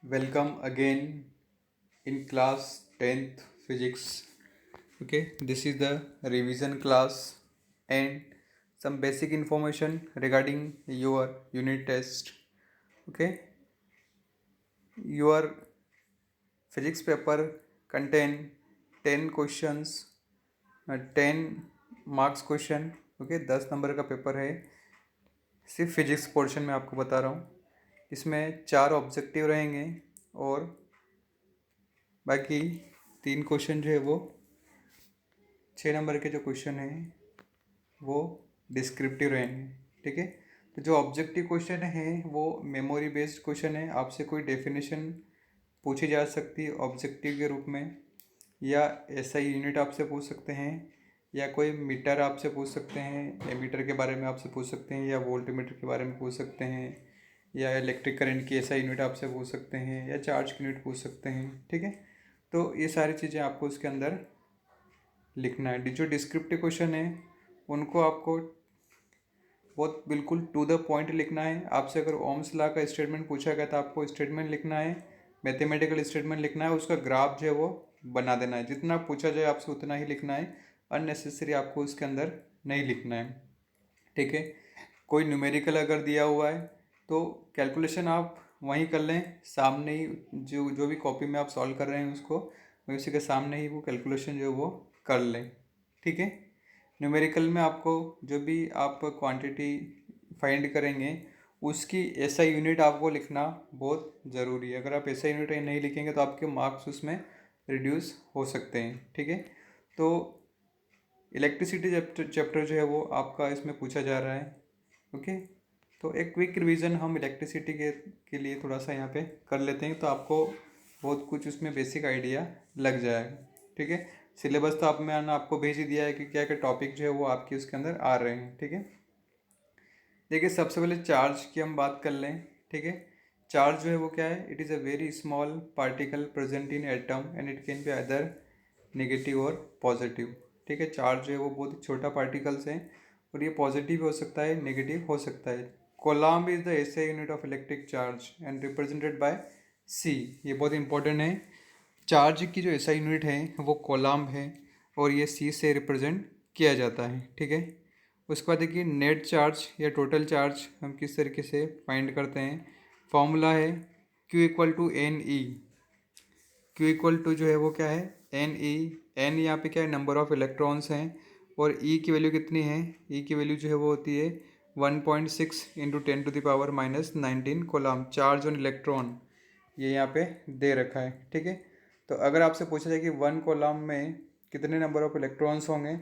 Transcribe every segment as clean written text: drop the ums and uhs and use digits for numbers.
Welcome again in class 10th physics. Okay, this is the revision class and some basic information regarding your unit test. Okay, your physics paper contain 10 questions, 10 marks question. Okay, 10 number का paper है. सिर्फ physics portion में आपको बता रहा हूँ. इसमें 4 objective रहेंगे और बाकी 3 क्वेश्चन जो है वो 6 नंबर के जो क्वेश्चन हैं वो डिस्क्रिप्टिव रहेंगे. ठीक है. तो जो ऑब्जेक्टिव क्वेश्चन है वो मेमोरी बेस्ड क्वेश्चन है. आपसे कोई डेफिनेशन पूछी जा सकती है ऑब्जेक्टिव के रूप में, या एसआई यूनिट आपसे पूछ सकते हैं, या कोई मीटर आपसे पूछ सकते हैं, एमीटर के बारे में आपसे पूछ सकते हैं, या वोल्टमीटर के बारे में पूछ सकते हैं, या इलेक्ट्रिक करंट की एसआई यूनिट आपसे पूछ सकते हैं, या चार्ज की यूनिट पूछ सकते हैं. ठीक है. तो ये सारी चीज़ें आपको उसके अंदर लिखना है. जो डिस्क्रिप्टिव क्वेश्चन है उनको आपको बहुत बिल्कुल टू द पॉइंट लिखना है. आपसे अगर ओम्स लॉ का स्टेटमेंट पूछा गया तो आपको स्टेटमेंट लिखना है, मैथमेटिकल स्टेटमेंट लिखना है, उसका ग्राफ जो है वो बना देना है. जितना पूछा जाए आपसे उतना ही लिखना है. अननेसेसरी आपको उसके अंदर नहीं लिखना है. ठीक है. कोई न्यूमेरिकल अगर दिया हुआ है तो कैलकुलेशन आप वहीं कर लें सामने ही. जो जो भी कॉपी में आप सॉल्व कर रहे हैं उसको उसी के सामने ही वो कैलकुलेशन जो है वो कर लें. ठीक है. न्यूमेरिकल में आपको जो भी आप क्वांटिटी फाइंड करेंगे उसकी एसआई यूनिट आपको लिखना बहुत ज़रूरी है. अगर आप एसआई यूनिट नहीं लिखेंगे तो आपके मार्क्स उसमें रिड्यूस हो सकते हैं. ठीक है. तो इलेक्ट्रिसिटी चैप्टर जो है वो आपका इसमें पूछा जा रहा है. ओके. तो एक क्विक रिवीजन हम इलेक्ट्रिसिटी के लिए थोड़ा सा यहाँ पे कर लेते हैं तो आपको बहुत कुछ उसमें बेसिक आइडिया लग जाएगा. ठीक है. सिलेबस तो आप मैंने आपको भेज ही दिया है कि क्या क्या टॉपिक जो है वो आपके उसके अंदर आ रहे हैं. ठीक है. देखिए सबसे पहले चार्ज की हम बात कर लें. ठीक है. चार्ज जो है वो क्या है? It is a very small particle present in atom and it can be other negative और पॉजिटिव. ठीक है. चार्ज जो है वो बहुत ही छोटा पार्टिकल्स हैं और ये पॉजिटिव हो सकता है, नेगेटिव हो सकता है. Coulomb is the SI unit of electric charge and represented by C. ये बहुत इंपॉर्टेंट है. चार्ज की जो एसआई यूनिट है वो कोलम्ब है और ये सी से रिप्रेजेंट किया जाता है. ठीक है. उसके बाद देखिए नेट चार्ज या टोटल चार्ज हम किस तरीके से फाइंड करते हैं. फॉर्मूला है Q equal to N E. Q equal to जो है वो क्या है? N E. एन यहाँ पे क्या है? नंबर ऑफ इलेक्ट्रॉन्स हैं. और ई की वैल्यू कितनी है? ई की वैल्यू जो है वो होती है 1.6 into 10⁻⁻19 coulomb. Charge on electron ये यहाँ पे दे रखा है. ठीक है. तो अगर आपसे पूछा जाए कि 1 कोलम्ब में कितने नंबर ऑफ इलेक्ट्रॉन्स होंगे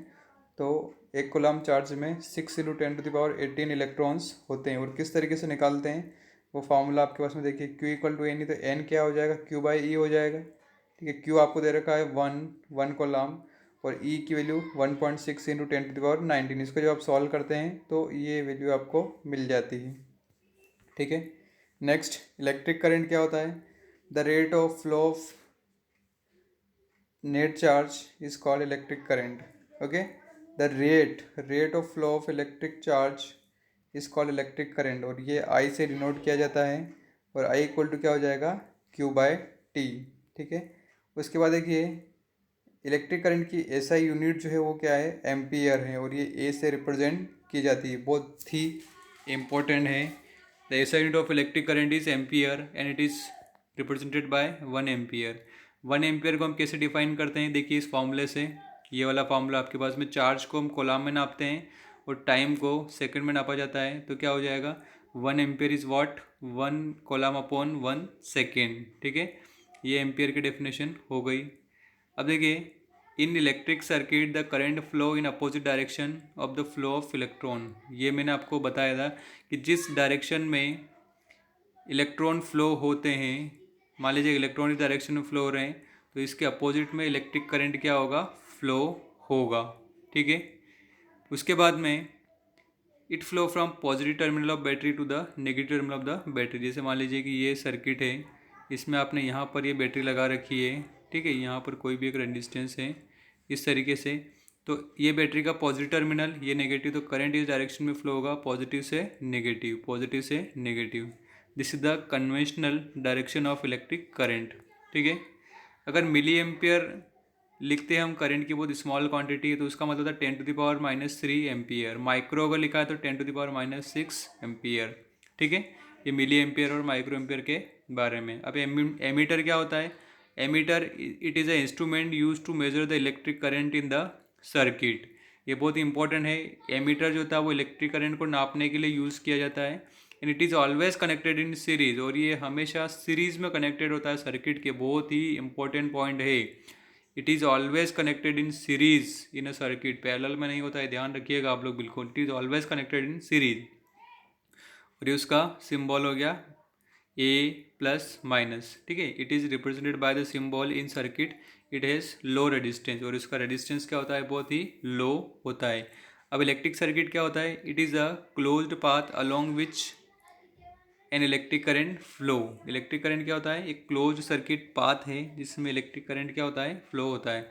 तो एक कोलम्ब चार्ज में 6 × 10⁻18 इलेक्ट्रॉन्स होते हैं. और किस तरीके से निकालते हैं वो फार्मूला आपके पास में देखिए. Q इक्वल टू एन ही तो एन क्या हो जाएगा? Q/E हो जाएगा. ठीक है. Q आपको दे रखा है 1 कोलम्ब और E की वैल्यू 1.6 × 10⁻19. इसको जब आप सॉल्व करते हैं तो ये वैल्यू आपको मिल जाती है. ठीक है. नेक्स्ट इलेक्ट्रिक करंट क्या होता है? The rate of flow of net charge is called electric current. Okay. The rate of flow of electric charge is called electric current. और ये आई से डिनोट किया जाता है और आई इक्वल टू क्या हो जाएगा? Q/T. ठीक है. उसके बाद देखिए इलेक्ट्रिक करंट की एसआई यूनिट जो है वो क्या है? एम्पियर है और ये ए से रिप्रेजेंट की जाती है. बहुत ही इम्पोर्टेंट है. The SI unit of electric current is ampere and it is represented by 1 ampere. 1 ampere को हम कैसे डिफाइन करते हैं? देखिए इस फॉर्मूले से. ये वाला फार्मूला आपके पास में. चार्ज को हम कोलम्ब में नापते हैं और टाइम को सेकंड में नापा जाता है. तो क्या हो जाएगा? 1 ampere is what? 1 coulomb upon 1 second. ठीक है. ये एम्पियर की डेफिनेशन हो गई. अब देखिए इन electric circuit the current flow in opposite direction of the flow of electron. ये मैंने आपको बताया था कि जिस डायरेक्शन में इलेक्ट्रॉन फ्लो होते हैं, मान लीजिए इलेक्ट्रॉन इस डायरेक्शन में फ्लो हो रहे हैं तो इसके अपोजिट में इलेक्ट्रिक करंट क्या होगा? फ्लो होगा. ठीक है. उसके बाद में it flow from positive terminal of battery to the negative terminal of the battery. जैसे मान लीजिए कि ये सर्किट है, इसमें आपने यहाँ पर ये बैटरी लगा रखी है. ठीक है. यहाँ पर कोई भी एक रेजिस्टेंस है इस तरीके से. तो ये बैटरी का पॉजिटिव टर्मिनल, ये नेगेटिव, तो करंट इस डायरेक्शन में फ्लो होगा पॉजिटिव से नेगेटिव, पॉजिटिव से negative. This is the conventional direction of electric current. ठीक है, अगर मिली एम्पियर लिखते हैं हम करंट की बहुत स्मॉल क्वांटिटी है तो उसका मतलब था 10⁻³ एम्पियर। माइक्रो अगर लिखा है तो 10⁻6 एम्पियर। ठीक है, ये मिली एम्पियर और माइक्रो एम्पियर के बारे में। अब एमीटर क्या होता है? Ammeter it is a instrument use to measure the electric current in the circuit. ये बहुत इंपॉर्टेंट है। एमीटर जो होता है वो इलेक्ट्रिक करंट को नापने के लिए यूज़ किया जाता है। And it is always connected in series, और ये हमेशा सीरीज में कनेक्टेड होता है सर्किट के। बहुत ही इंपॉर्टेंट पॉइंट है, it is always connected in series in a circuit. Parallel में नहीं होता है, ध्यान रखिएगा आप लोग बिल्कुल। It is always connected in series. और ये उसका सिंबल हो गया A+-। ठीक है, it is represented by the symbol in circuit. It has low resistance, और इसका रेजिस्टेंस क्या होता है? बहुत ही लो होता है। अब इलेक्ट्रिक सर्किट क्या होता है? It is a closed path along which an electric current flow. Electric current क्या होता है? एक क्लोज सर्किट पाथ है जिसमें इलेक्ट्रिक करंट क्या होता है? फ्लो होता है।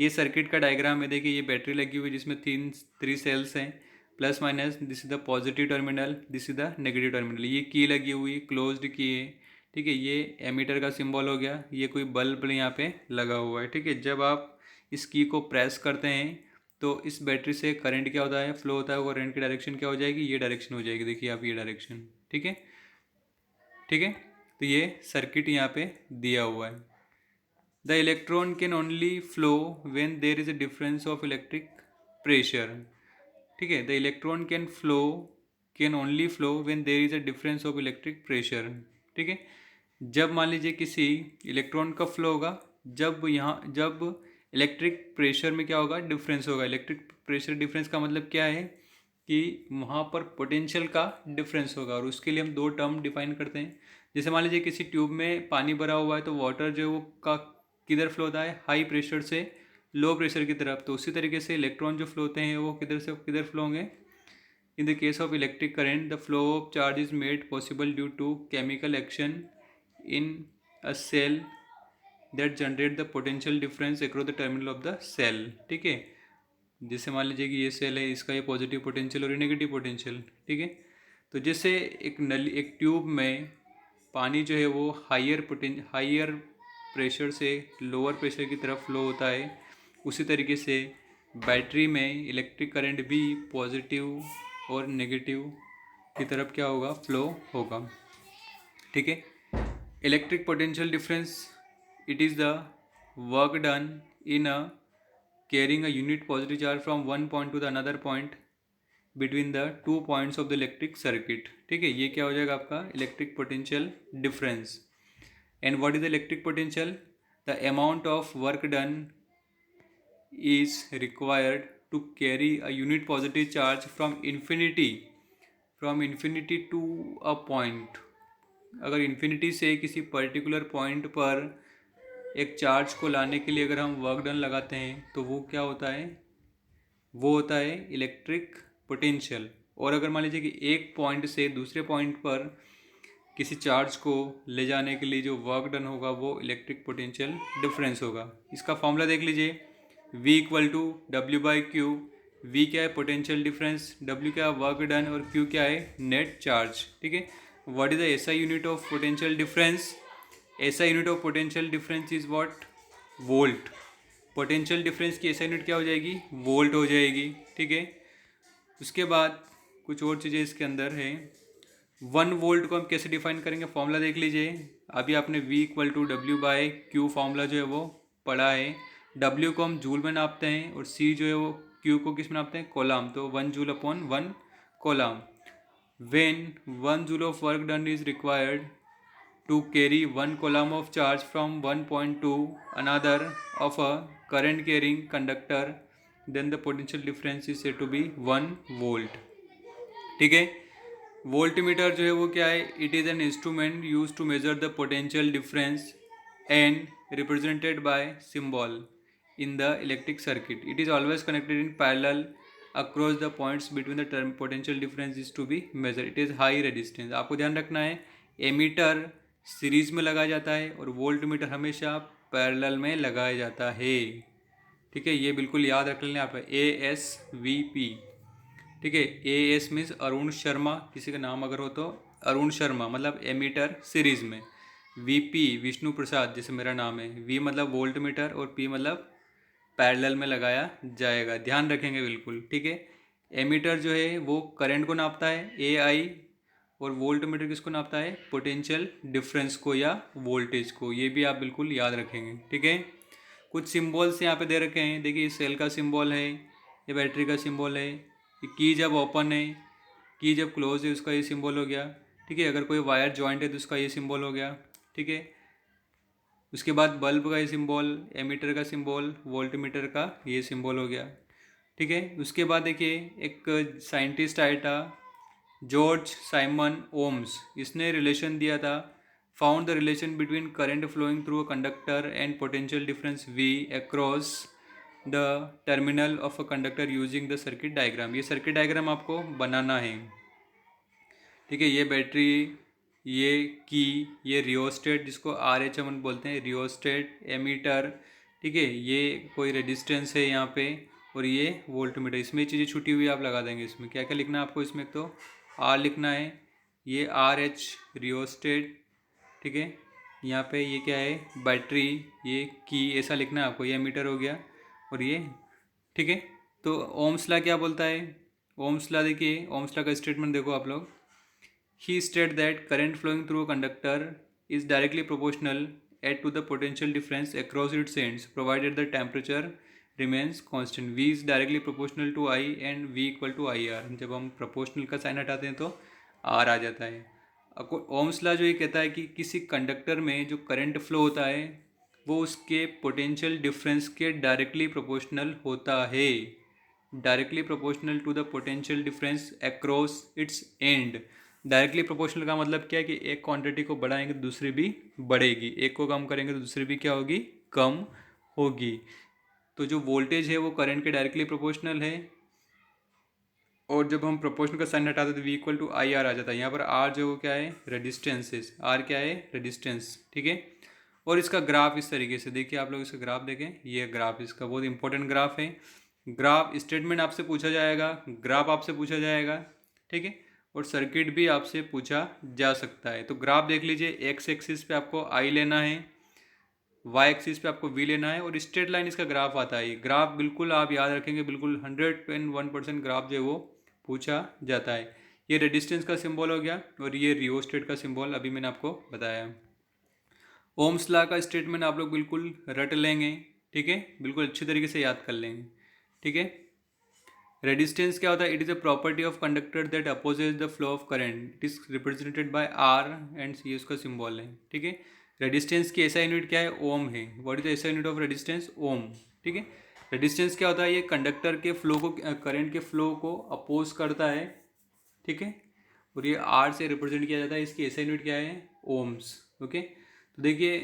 ये सर्किट का डायग्राम है, देखिए ये बैटरी लगी हुई है जिसमें थ्री सेल्स हैं, plus minus. This is the positive terminal, this is the negative terminal. ये की लगी हुई, क्लोज्ड की है। ठीक है, ये एमीटर का सिंबल हो गया। ये कोई बल्ब यहाँ पे लगा हुआ है। ठीक है, जब आप इस की को प्रेस करते हैं तो इस बैटरी से करंट क्या होता है? फ्लो होता है। वो करंट की डायरेक्शन क्या हो जाएगी? ये डायरेक्शन हो जाएगी, देखिए आप, ये डायरेक्शन। ठीक है, ठीक है, तो ये सर्किट यहाँ पे दिया हुआ है। The electron can only flow when there is a difference of electric pressure. ठीक है, the electron can only flow when there is a difference of electric pressure. ठीक है, जब मान लीजिए किसी इलेक्ट्रॉन का फ्लो होगा जब इलेक्ट्रिक प्रेशर में क्या होगा? डिफरेंस होगा। इलेक्ट्रिक प्रेशर डिफरेंस का मतलब क्या है? कि वहाँ पर पोटेंशियल का डिफरेंस होगा, और उसके लिए हम दो टर्म डिफाइन करते हैं। जैसे मान लीजिए किसी ट्यूब में पानी भरा हुआ है तो वाटर जो है वो का किधर फ्लो होता है? हाई प्रेशर से लो प्रेशर की तरफ। तो उसी तरीके से इलेक्ट्रॉन जो फ्लो होते हैं वो किधर से किधर फ्लो होंगे? In the case of electric current the flow of charge is made possible due to chemical action in a cell that generate the potential difference across the terminal of the cell. ठीक है, जैसे मान लीजिए कि ये cell है, इसका ये पॉजिटिव पोटेंशियल और ये नेगेटिव पोटेंशियल। ठीक है, तो जैसे एक ट्यूब में पानी जो है वो हायर प्रेशर से लोअर प्रेशर की तरफ फ्लो होता है, उसी तरीके से बैटरी में इलेक्ट्रिक करंट भी पॉजिटिव और नेगेटिव की तरफ क्या होगा? फ्लो होगा। ठीक है, electric potential difference it is the work done in a carrying a unit positive charge from one point to the another point between the 2 points of the electric circuit। ठीक है, ये क्या हो जाएगा आपका? Electric potential difference. And what is the electric potential? The amount of work done is required to carry a unit positive charge from infinity to a point. अगर infinity से किसी पर्टिकुलर पॉइंट पर एक चार्ज को लाने के लिए अगर हम वर्क डन लगाते हैं तो वो क्या होता है? वो होता है इलेक्ट्रिक पोटेंशियल। और अगर मान लीजिए कि एक पॉइंट से दूसरे पॉइंट पर किसी चार्ज को ले जाने के लिए जो वर्क डन होगा वो इलेक्ट्रिक पोटेंशियल डिफरेंस होगा। इसका फॉर्मूला देख लीजिए, V = W/Q। V क्या है? Potential difference. W क्या है? Work done. और Q क्या है? Net charge. ठीक है, what is the SI unit of potential difference? SI unit of potential difference is what? Volt. Potential difference की SI यूनिट क्या हो जाएगी? वोल्ट हो जाएगी। ठीक है, उसके बाद कुछ और चीज़ें इसके अंदर है। 1 वोल्ट को हम कैसे डिफाइन करेंगे? फॉर्मूला देख लीजिए, अभी आपने V = W/Q फॉर्मूला जो है वो पढ़ा है। W को हम जूल में नापते हैं और C जो है वो Q को किस में नापते हैं? कोलम। तो 1 joule upon 1 coulomb. When 1 joule of work done is required to carry 1 coulomb of charge from one point to another of a current carrying conductor, then the potential difference is said to be 1 volt। ठीक है, voltmeter जो है वो क्या है? It is an instrument use to measure the potential difference and represented by symbol in the electric circuit। It is always connected in parallel across the points between the term potential difference is to be measured। It is high resistance। आपको ध्यान रखना है, ammeter series में लगाया जाता है और volt meter हमेशा पैरेलल में लगाया जाता है। ठीक है, ये बिल्कुल याद रख लेना आप, ASVP। ठीक है, AS मीन्स अरुण शर्मा, किसी का नाम अगर हो तो अरुण शर्मा मतलब एमीटर सीरीज़ में, वीपी विष्णु प्रसाद जैसे मेरा नाम है, वी मतलब वोल्ट मीटर और पी मतलब पैरेलल में लगाया जाएगा, ध्यान रखेंगे बिल्कुल, ठीक है। एमीटर जो है वो करंट को नापता है ए आई, और वोल्ट मीटर किसको नापता है, पोटेंशियल डिफरेंस को या वोल्टेज को, ये भी आप बिल्कुल याद रखेंगे, ठीक है। कुछ सिम्बॉल्स यहाँ पे दे रखे हैं, देखिए सेल का सिंबल है, ये बैटरी का सिंबल है, ये की जब ओपन है, की जब क्लोज है उसका ये सिंबल हो गया, ठीक है। अगर कोई वायर जॉइंट है तो उसका ये सिंबल हो गया, ठीक है। उसके बाद बल्ब का ये सिंबल, एमीटर का सिंबल, वोल्ट मीटर का ये सिंबल हो गया, ठीक है। उसके बाद देखिए एक साइंटिस्ट आया था जॉर्ज साइमन ओम्स, इसने रिलेशन दिया था, found the relation between current flowing through a conductor and potential difference V across the terminal of a conductor using the circuit diagram. ये सर्किट डायग्राम आपको बनाना है, ठीक है। ये बैटरी, ये की, ये रियोस्टेट जिसको आर एच एम बोलते हैं, रियोस्टेट, एमीटर, ठीक है। ये कोई रेजिस्टेंस है यहाँ पे, और ये वोल्ट मीटर, इसमें चीज़ें छुटी हुई आप लगा देंगे। इसमें क्या क्या लिखना है आपको, इसमें एक तो आर लिखना है, ये आर एच रियोस्टेट, ठीक है। यहाँ पे ये क्या है, बैटरी, ये की, ऐसा लिखना है आपको, ये मीटर हो गया, और ये, ठीक है। तो ओम्स लॉ क्या बोलता है, ओम्स लॉ देखिए, ओम्स लॉ का स्टेटमेंट देखो आप लोग। He stated that current flowing through a conductor is directly proportional to the potential difference across its ends, provided the temperature remains constant. V is directly proportional to I and V equal to IR. जब हम proportional का sign हटाते हैं तो R आ जाता है। Ohm's law जो ये कहता है कि किसी कंडक्टर में जो करंट फ्लो होता है वो उसके पोटेंशियल डिफरेंस के डायरेक्टली प्रोपोर्शनल होता है, directly proportional to the potential difference across its end. Directly proportional का मतलब क्या है कि एक क्वांटिटी को बढ़ाएंगे तो दूसरी भी बढ़ेगी, एक को कम करेंगे तो दूसरी भी क्या होगी, कम होगी। तो जो वोल्टेज है वो करंट के डायरेक्टली प्रोपोर्शनल है, और जब हम प्रोपोर्शनल का साइन हटाते तो V equal to I R आ जाता है। यहाँ पर आर जो क्या है, रेजिस्टेंस है, आर क्या है, रेजिस्टेंस, ठीक है। और इसका ग्राफ इस तरीके से देखिए, आप लोग इसका ग्राफ देखें, ये ग्राफ इसका बहुत इंपॉर्टेंट ग्राफ है। ग्राफ स्टेटमेंट आपसे पूछा जाएगा, ग्राफ आपसे पूछा जाएगा, ठीक है, और सर्किट भी आपसे पूछा जा सकता है। तो ग्राफ देख लीजिए, एक्स एक्सिस पे आपको आई लेना है, वाई एक्सिस पे आपको वी लेना है, और स्ट्रेट लाइन इसका ग्राफ आता है। ग्राफ बिल्कुल आप याद रखेंगे, बिल्कुल 101% ग्राफ जो है वो पूछा जाता है। ये रेजिस्टेंस का सिंबल हो गया, और ये रियोस्टेट का सिंबल अभी मैंने आपको बताया। ओम्स लॉ का स्टेटमेंट आप लोग बिल्कुल रट लेंगे, ठीक है, बिल्कुल अच्छी तरीके से याद कर लेंगे, ठीक है। रेजिस्टेंस क्या होता है, it is a property of conductor that opposes the flow of current, it is represented by R and C, उसका सिंबल है, ठीक है। रेजिस्टेंस की ऐसा यूनिट क्या है, ओम है। व्हाट इज द ऐसा यूनिट ऑफ रेजिस्टेंस, ओम, ठीक है। रेजिस्टेंस क्या होता है, ये कंडक्टर के फ्लो को, करंट के फ्लो को अपोज करता है, ठीक है, और ये आर से रिप्रेजेंट किया जाता है। इसकी ऐसा यूनिट क्या है, ओम्स, ओके। तो देखिए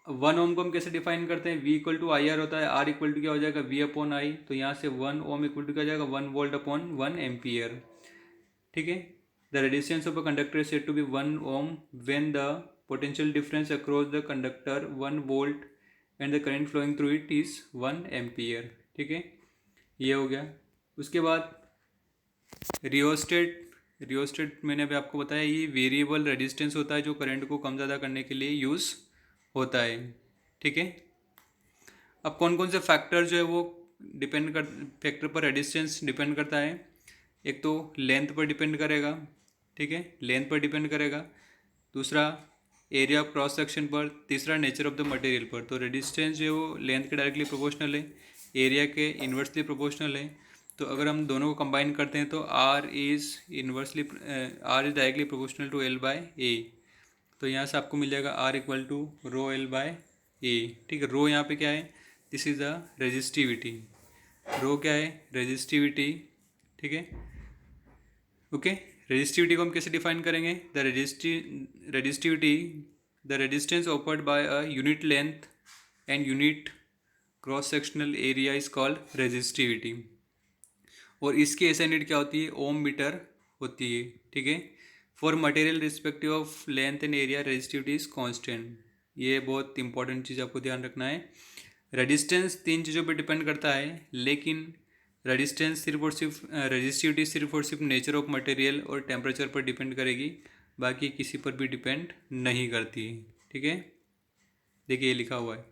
1 ओम को हम कैसे डिफाइन करते हैं, V equal to I R होता है, R इक्वल टू क्या हो जाएगा, V अपॉन आई। तो यहाँ से 1 ओम इक्वल टू क्या हो जाएगा, 1 वोल्ट अपॉन 1 एम्पियर, ठीक है। The resistance of a conductor is said to be 1 ohm when the potential difference across the conductor 1 volt and the current flowing through it is 1 ampere, ठीक है, ये हो गया। उसके बाद रियोस्टेट, रियोस्टेट मैंने अभी आपको बताया, ये वेरिएबल रेजिस्टेंस होता है जो करंट को कम ज़्यादा करने के लिए यूज़ होता है, ठीक है। अब कौन कौन से फैक्टर जो है वो डिपेंड कर, फैक्टर पर रेजिस्टेंस डिपेंड करता है। एक तो लेंथ पर डिपेंड करेगा, ठीक है, लेंथ पर डिपेंड करेगा। दूसरा एरिया ऑफ क्रॉस सेक्शन पर। तीसरा नेचर ऑफ द मटेरियल पर। तो रेजिस्टेंस जो है वो लेंथ के डायरेक्टली प्रोपोर्शनल है, एरिया के इन्वर्सली प्रोपोर्शनल है। तो अगर हम दोनों को कंबाइन करते हैं तो R is directly proportional to L by A. तो यहाँ से आपको मिल जाएगा R equal to rho L by A, ठीक है। रो यहाँ पे क्या है, this is the resistivity, rho क्या है, रेजिस्टिविटी, ठीक है, ओके। रेजिस्टिविटी को हम कैसे डिफाइन करेंगे, the resistance offered by a unit length and unit cross sectional area is called resistivity. और इसकी ऐसा यूनिट क्या होती है, ओम मीटर होती है, ठीक है। For material respective of length and area resistivity is constant. ये बहुत इंपॉर्टेंट चीज़ आपको ध्यान रखना है। रेजिस्टेंस 3 चीज़ों पर डिपेंड करता है, लेकिन रेजिस्टेंस सिर्फ और सिर्फ रेजिस्टिविटी सिर्फ और सिर्फ नेचर ऑफ मटेरियल और टेम्परेचर पर डिपेंड करेगी। बाकी किसी पर भी डिपेंड नहीं करती। ठीक है, देखिए ये लिखा हुआ है,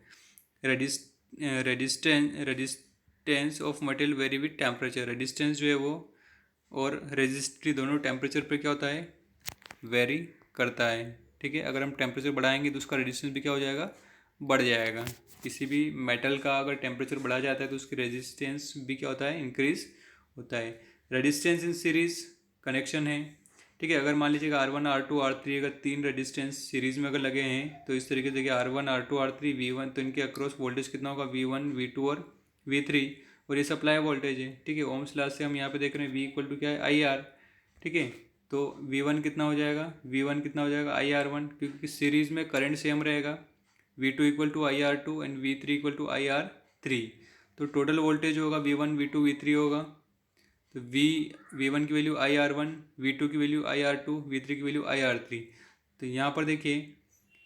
resistance of material very with temperature. Resistance जो है वो और रेजिस्टिविटी दोनों टेम्परेचर पे क्या होता है, वेरी करता है। ठीक है, अगर हम टेम्परेचर बढ़ाएंगे तो उसका रेजिस्टेंस भी क्या हो जाएगा, बढ़ जाएगा। किसी भी मेटल का अगर टेम्परेचर बढ़ा जाता है तो उसकी रेजिस्टेंस भी क्या होता है, इंक्रीज होता है। रेजिस्टेंस इन सीरीज कनेक्शन है। ठीक है, अगर मान लीजिएगा R1 R2 R3 अगर तीन रेजिस्टेंस सीरीज में अगर लगे हैं तो इस तरीके से देखिए R1 R2 R3 V1, तो इनके अक्रॉस वोल्टेज कितना होगा, V1 V2 और V3, और ये सप्लाई वोल्टेज है। ठीक है, ओम्स लॉ से हम यहाँ पे देख रहे हैं V इक्वल टू क्या है, IR। ठीक है, तो V1 कितना हो जाएगा, V1 कितना हो जाएगा IR1, क्योंकि सीरीज में करंट सेम रहेगा। V2 equal to IR2 and V3 equal to IR3, तो टोटल वोल्टेज होगा V1 V2 V3 होगा। तो V1 की वैल्यू IR1, V2 की वैल्यू IR2, V3 की वैल्यू IR3। तो यहाँ पर देखिए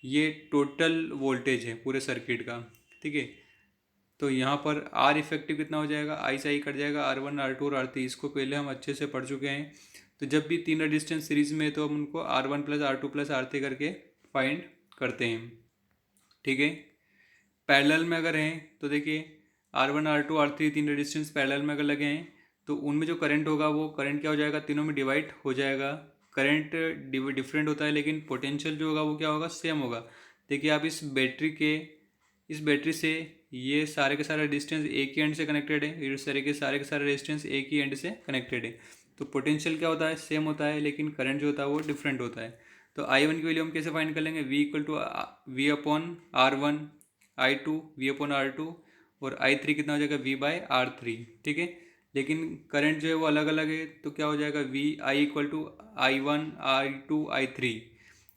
ये टोटल वोल्टेज है पूरे सर्किट का। ठीक है, तो यहाँ पर R इफेक्टिव कितना हो जाएगा, I से I कट जाएगा, R1 R2 और R3, इसको पहले हम अच्छे से पढ़ चुके हैं। तो जब भी तीन रेजिस्टेंस सीरीज में तो हम उनको R1 plus R2 plus R3 करके फाइंड करते हैं। ठीक है, पैरेलल में अगर हैं तो देखिए R1 R2 R3 तीन रेजिस्टेंस पैरेलल में अगर लगे हैं तो उनमें जो करंट होगा वो करंट क्या हो जाएगा, तीनों में डिवाइड हो जाएगा। करंट डिफरेंट होता है लेकिन पोटेंशियल जो होगा वो क्या होगा, सेम होगा। देखिए आप इस बैटरी से ये सारे के सारे रेजिस्टेंस एक ही एंड से कनेक्टेड है, इस तरह के सारे रेजिस्टेंस एक ही एंड से कनेक्टेड है। तो पोटेंशियल क्या होता है, सेम होता है, लेकिन करंट जो होता है वो डिफरेंट होता है। तो I1 की वैल्यू हम कैसे फाइंड कर लेंगे, V equal to V/R1, I2 V/R2 और I3 कितना हो जाएगा, V/R3। ठीक है, लेकिन करंट जो है वो अलग अलग है, तो क्या हो जाएगा, I equal to I1 I2 I3।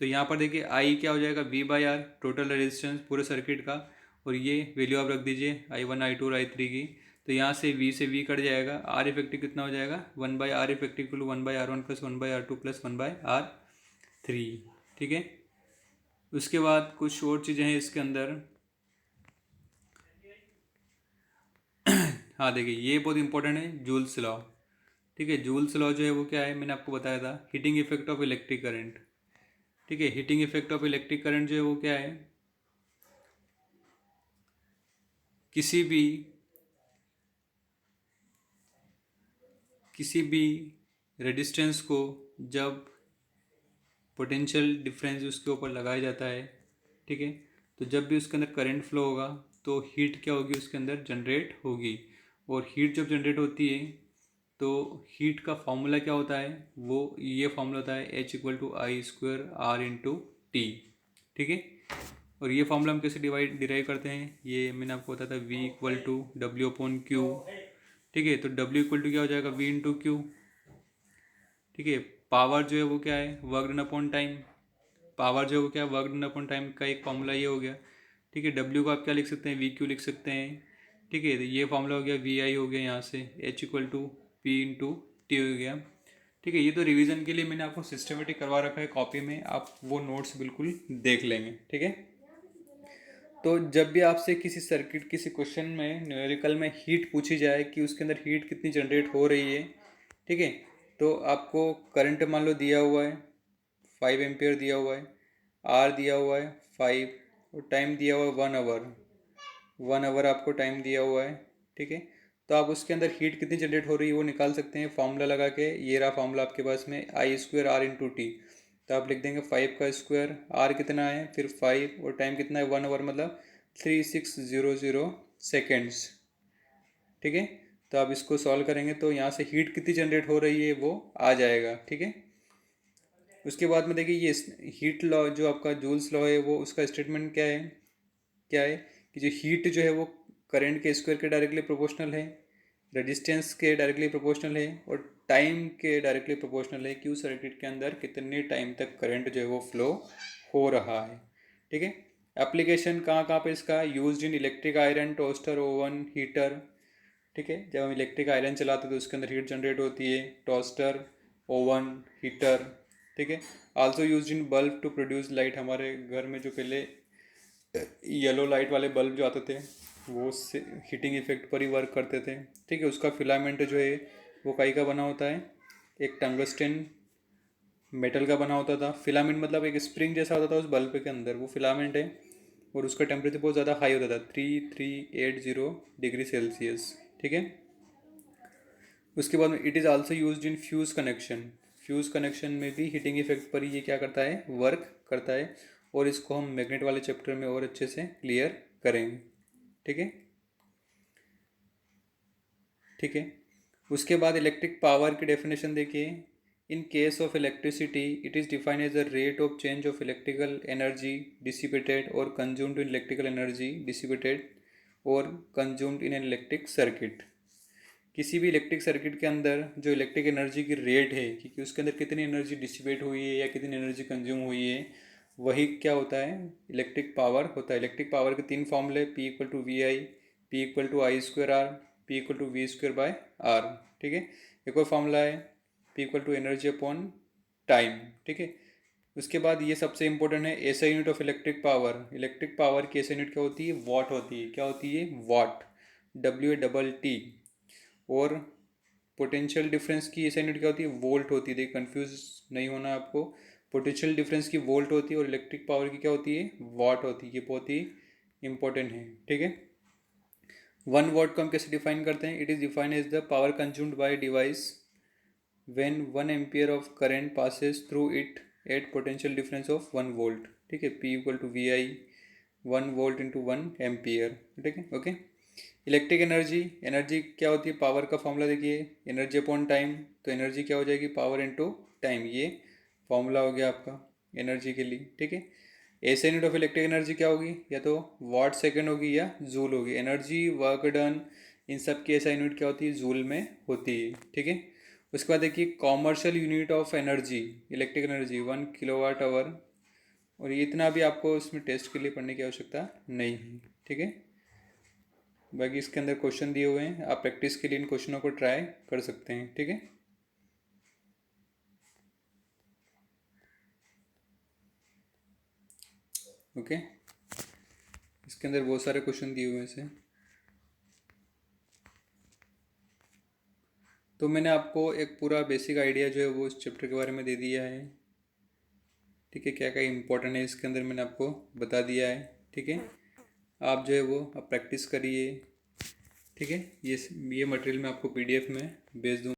तो यहाँ पर देखिए I क्या हो जाएगा, V/R, टोटल रेजिस्टेंस पूरे सर्किट का, और ये वैल्यू आप रख दीजिए I1 I2 और I3 की। तो यहाँ से V कट जाएगा, R इफेक्टिव कितना हो जाएगा, 1/R effective equal to 1/R1 plus 1/R2 plus 1/R3। ठीक है, उसके बाद कुछ और चीज़ें हैं इसके अंदर। हाँ देखिए ये बहुत इंपॉर्टेंट है, जूल्स लॉ। ठीक है, जूल्स लॉ जो है वो क्या है, मैंने आपको बताया था, heating effect of electric current. ठीक है, heating effect of electric current जो है वो क्या है, किसी भी रेजिस्टेंस को जब पोटेंशियल डिफरेंस उसके ऊपर लगाया जाता है, ठीक है, तो जब भी उसके अंदर करंट फ्लो होगा तो हीट क्या होगी, उसके अंदर जनरेट होगी। और हीट जब जनरेट होती है तो हीट का फॉर्मूला क्या होता है, वो ये फॉर्मूला होता है H=I²R×T। ठीक है, और ये फॉर्मूला हम कैसे डिराइव करते हैं, ये मैंने आपको बताया था, V=W/Q। ठीक है, तो W इक्वल टू क्या हो जाएगा, V×Q। ठीक है, पावर जो है वो क्या है, work done upon time. Power जो है वो क्या है, वर्क डन अपॉन टाइम का एक फॉर्मूला ये हो गया। ठीक है, W को आप क्या लिख सकते हैं, VQ लिख सकते हैं। ठीक है, तो ये फॉर्मूला हो गया, VI हो गया, यहाँ से H=P×T हो गया। ठीक है, ये तो रिवीजन के लिए मैंने आपको सिस्टमेटिक करवा रखा है कॉपी में, आप वो नोट्स बिल्कुल देख लेंगे। ठीक है, तो जब भी आपसे किसी सर्किट किसी क्वेश्चन में न्यूमेरिकल में हीट पूछी जाए कि उसके अंदर हीट कितनी जनरेट हो रही है, ठीक है, तो आपको करंट मान लो दिया हुआ है 5 एम्पियर दिया हुआ है, आर दिया हुआ है 5, और टाइम दिया हुआ है 1 आवर। 1 आवर आपको टाइम दिया हुआ है। ठीक है, तो आप उसके अंदर हीट कितनी जनरेट हो रही है वो निकाल सकते हैं फॉर्मूला लगा के। ये रहा फॉर्मूला आपके पास में, I²R×T। तो आप लिख देंगे 5 का स्क्वायर, आर कितना है फिर 5, और टाइम कितना है 1 आवर, मतलब 3600 सेकेंड्स। ठीक है, तो आप इसको सॉल्व करेंगे तो यहाँ से हीट कितनी जनरेट हो रही है वो आ जाएगा। ठीक है, उसके बाद में देखिए ये हीट लॉ जो आपका जूल्स लॉ है वो उसका स्टेटमेंट क्या है कि जो हीट जो है वो करंट के स्क्वायर के डायरेक्टली प्रोपोर्शनल है, रेजिस्टेंस के डायरेक्टली प्रोपोर्शनल है, और टाइम के डायरेक्टली प्रोपोर्शनल है कि उस सर्किट के अंदर कितने टाइम तक करंट जो है वो फ्लो हो रहा है। ठीक है, एप्लीकेशन कहाँ कहाँ पे इसका used in electric iron, toaster, oven, heater. ठीक है, जब हम इलेक्ट्रिक आयरन चलाते हैं तो उसके अंदर हीट जनरेट होती है, टोस्टर, ओवन, हीटर। ठीक है, also used in bulb to produce light. हमारे घर में जो पहले येलो लाइट वाले बल्ब जो आते थे वो हीटिंग इफेक्ट पर ही वर्क करते थे। ठीक है, उसका फिलामेंट जो है वो काई का बना होता है, एक टंगस्टन मेटल का बना होता था। फिलामेंट मतलब एक स्प्रिंग जैसा होता था उस बल्ब के अंदर, वो फिलामेंट है। और उसका टेम्परेचर बहुत ज़्यादा हाई होता था, 3380 डिग्री सेल्सियस, ठीक है। उसके बाद में it is also used in fuse connection. Fuse connection में भी हीटिंग इफेक्ट पर ये क्या करता है, वर्क करता है। और इसको हम मैग्नेट वाले चैप्टर में और अच्छे से क्लियर करेंगे, ठीक है। ठीक है, उसके बाद इलेक्ट्रिक पावर की डेफिनेशन देखिए। In case of electricity it is defined as the rate of change of electrical energy dissipated और consumed in electrical energy dissipated और consumed in an electric circuit. किसी भी इलेक्ट्रिक सर्किट के अंदर जो electric energy की rate है कि उसके अंदर कितनी एनर्जी डिसिपेट हुई है या कितनी एनर्जी कंज्यूम हुई है, वही क्या होता है, इलेक्ट्रिक पावर होता है। इलेक्ट्रिक पावर के तीन फॉर्मूले, P equal to V I, P equal to I square R, P equal to V square by R, ठीक है। एक और फॉर्मूला है P equal to energy upon time, ठीक है। उसके बाद ये सबसे इंपॉर्टेंट है, SI unit of electric power. Electric power की ऐसा यूनिट क्या होती है, वॉट होती है। क्या होती है, वॉट, WATT। और पोटेंशियल डिफरेंस की ऐसा यूनिट क्या होती है, वोल्ट होती है। देखिए कंफ्यूज नहीं होना आपको, पोटेंशियल डिफरेंस की वोल्ट होती है और इलेक्ट्रिक पावर की क्या होती है, वाट होती है। ये बहुत ही इंपॉर्टेंट है, ठीक है। 1 वाट को हम कैसे डिफाइन करते हैं, it is defined as the power consumed by device when 1 ampere of current passes through it at potential difference of 1 volt, ठीक है। P equal to V I, 1 volt into 1 ampere, ठीक है, ओके। इलेक्ट्रिक एनर्जी, एनर्जी क्या होती है, power का formula देखिए, energy upon time. तो एनर्जी क्या हो जाएगी, पावर इनटू टाइम। ये फॉर्मूला हो गया आपका एनर्जी के लिए, ठीक है। ऐसे यूनिट ऑफ इलेक्ट्रिक एनर्जी क्या होगी, या तो वाट सेकंड होगी या जूल होगी। एनर्जी, वर्क डन, इन सब की ऐसा यूनिट क्या होती है, जूल में होती है, ठीक है। उसके बाद देखिए commercial unit of energy, electric energy 1 kWh। और ये इतना भी आपको इसमें टेस्ट के लिए पढ़ने की आवश्यकता नहीं है, ठीक है। बाकी इसके अंदर क्वेश्चन दिए हुए हैं, आप प्रैक्टिस के लिए इन क्वेश्चनों को ट्राई कर सकते हैं, ठीक है। ओके, इसके अंदर बहुत सारे क्वेश्चन दिए हुए हैं। तो मैंने आपको एक पूरा बेसिक आइडिया जो है वो इस चैप्टर के बारे में दे दिया है, ठीक है। क्या क्या इंपॉर्टेंट है इसके अंदर मैंने आपको बता दिया है, ठीक है। आप जो है वो आप प्रैक्टिस करिए, ठीक है। ये मटेरियल मैं आपको PDF में भेज दूँ।